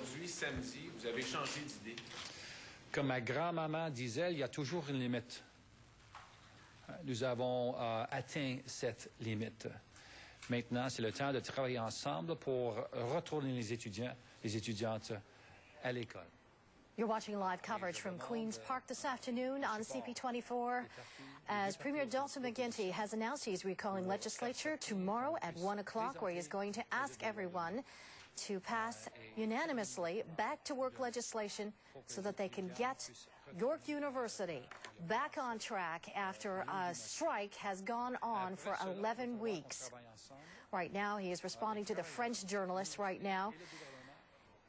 aujourd'hui, samedi, vous avez changé d'idée? Comme ma grand-maman disait, il y a toujours une limite. Nous avons atteint cette limite. Maintenant, c'est le temps de travailler ensemble pour retourner les étudiants, les étudiantes à l'école. You're watching live coverage from Queen's Park this afternoon on CP24 as Premier Dalton McGuinty has announced he's recalling legislature tomorrow at 1 o'clock, where he is going to ask everyone to pass unanimously back-to-work legislation so that they can get York University back on track after a strike has gone on for 11 weeks. Right now, he is responding to the French journalists right now.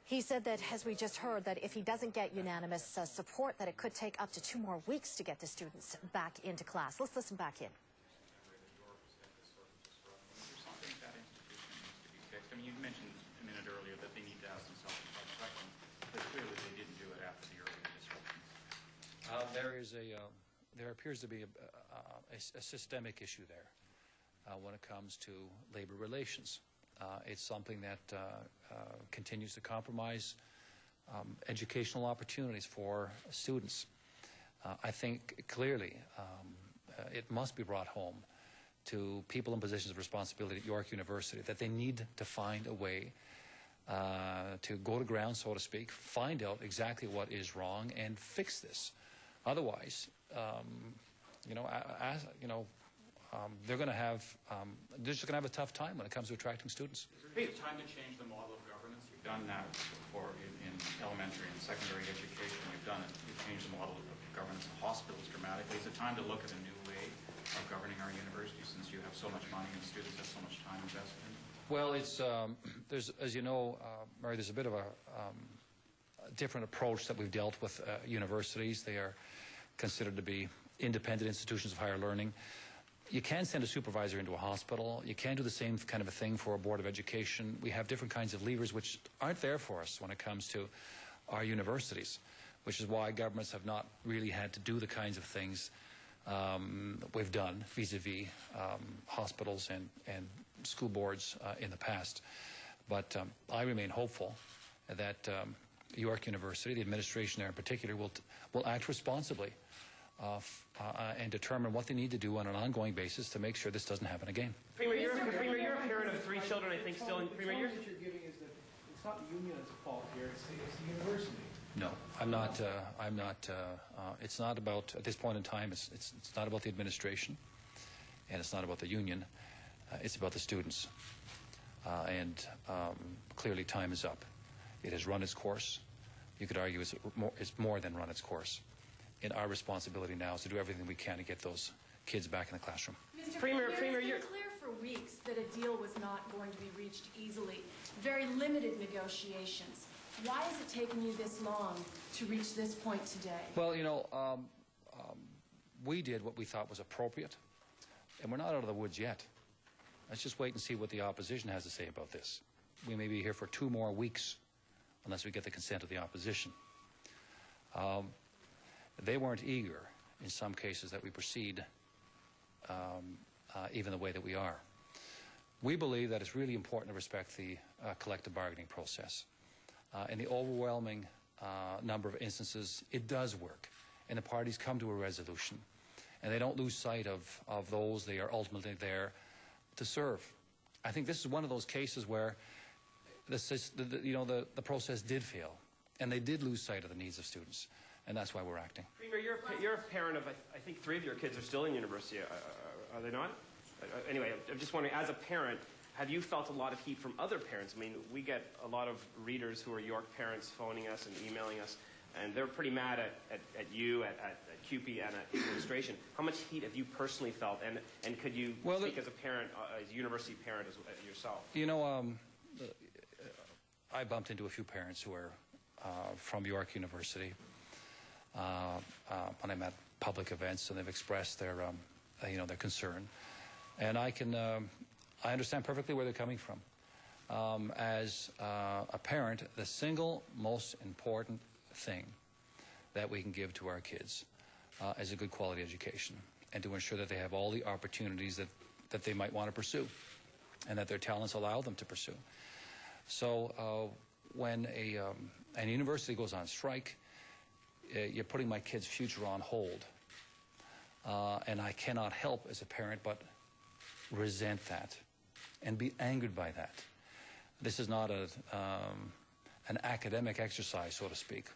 He said that, as we just heard, that if he doesn't get unanimous support, that it could take up to 2 more weeks to get the students back into class. Let's listen back in. I mean, you mentioned a minute earlier that they need to ask themselves about striking, but clearly they didn't do it after the earlier disruptions. There appears to be a systemic issue there when it comes to labor relations. It's something that continues to compromise educational opportunities for students. I think clearly it must be brought home to people in positions of responsibility at York University that they need to find a way to go to ground, so to speak, find out exactly what is wrong and fix this. Otherwise, they're going to have they're just going to have a tough time when it comes to attracting students. Is there time to change the model of governance? You've done that before in elementary and secondary education. You've done it. You've changed the model of governance in hospitals dramatically. Is it time to look at a new way of governing our university, since you have so much money and students have so much time invested in it? Well, it's there's, as you know, Mary, there's a bit of a different approach that we've dealt with universities. They are considered to be independent institutions of higher learning. You can send a supervisor into a hospital. You can do the same kind of a thing for a board of education. We have different kinds of levers which aren't there for us when it comes to our universities, which is why governments have not really had to do the kinds of things we've done vis-a-vis hospitals and school boards in the past. But I remain hopeful that York University, the administration there in particular, will act responsibly and determine what they need to do on an ongoing basis to make sure this doesn't happen again. Premier, you're a parent of 3 children, I think, still in... Premier, the that you're giving is that it's not the union that's at fault here, it's the university. No, I'm not. It's not about, at this point in time, it's not about the administration, and it's not about the union. It's about the students. And clearly time is up. It has run its course. You could argue it's more than run its course. And our responsibility now is to do everything we can to get those kids back in the classroom. Mr. Premier, it's been clear for weeks that a deal was not going to be reached easily. Very limited negotiations. Why has it taken you this long to reach this point today? Well, you know, we did what we thought was appropriate, and we're not out of the woods yet. Let's just wait and see what the opposition has to say about this. We may be here for 2 more weeks unless we get the consent of the opposition. They weren't eager, in some cases, that we proceed even the way that we are. We believe that it's really important to respect the collective bargaining process. In the overwhelming number of instances, it does work, and the parties come to a resolution, and they don't lose sight of those they are ultimately there to serve. I think this is one of those cases where the process did fail, and they did lose sight of the needs of students, and that's why we're acting. Premier, you're a parent of, I think 3 of your kids are still in university. Are they not? Anyway, I'm just wondering, as a parent, have you felt a lot of heat from other parents? I mean, we get a lot of readers who are York parents phoning us and emailing us, and they're pretty mad at you, at CUPE, and at the administration. How much heat have you personally felt, and could you speak as a parent, as a university parent as yourself? You know, I bumped into a few parents who are from York University when I'm at public events, and they've expressed their, their concern, and I understand perfectly where they're coming from. As a parent, the single most important thing that we can give to our kids is a good quality education, and to ensure that they have all the opportunities that they might want to pursue and that their talents allow them to pursue. So when a university goes on strike, you're putting my kid's future on hold. And I cannot help as a parent but resent that and be angered by that. This is not an academic exercise, so to speak,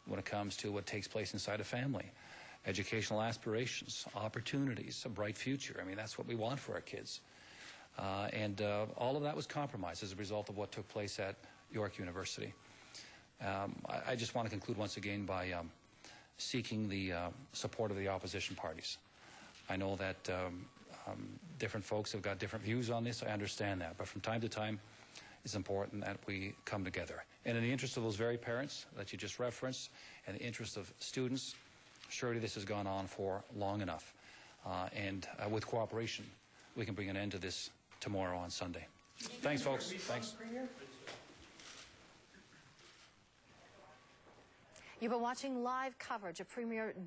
when it comes to what takes place inside a family. Educational aspirations, opportunities, a bright future. I mean, that's what we want for our kids. And all of that was compromised as a result of what took place at York University. I just want to conclude once again by seeking the support of the opposition parties. I know that different folks have got different views on this. I understand that. But from time to time, it's important that we come together. And in the interest of those very parents that you just referenced, and the interest of students, surely this has gone on for long enough. And with cooperation, we can bring an end to this tomorrow on Sunday. Thanks, folks. Thanks. You've been watching live coverage of Premier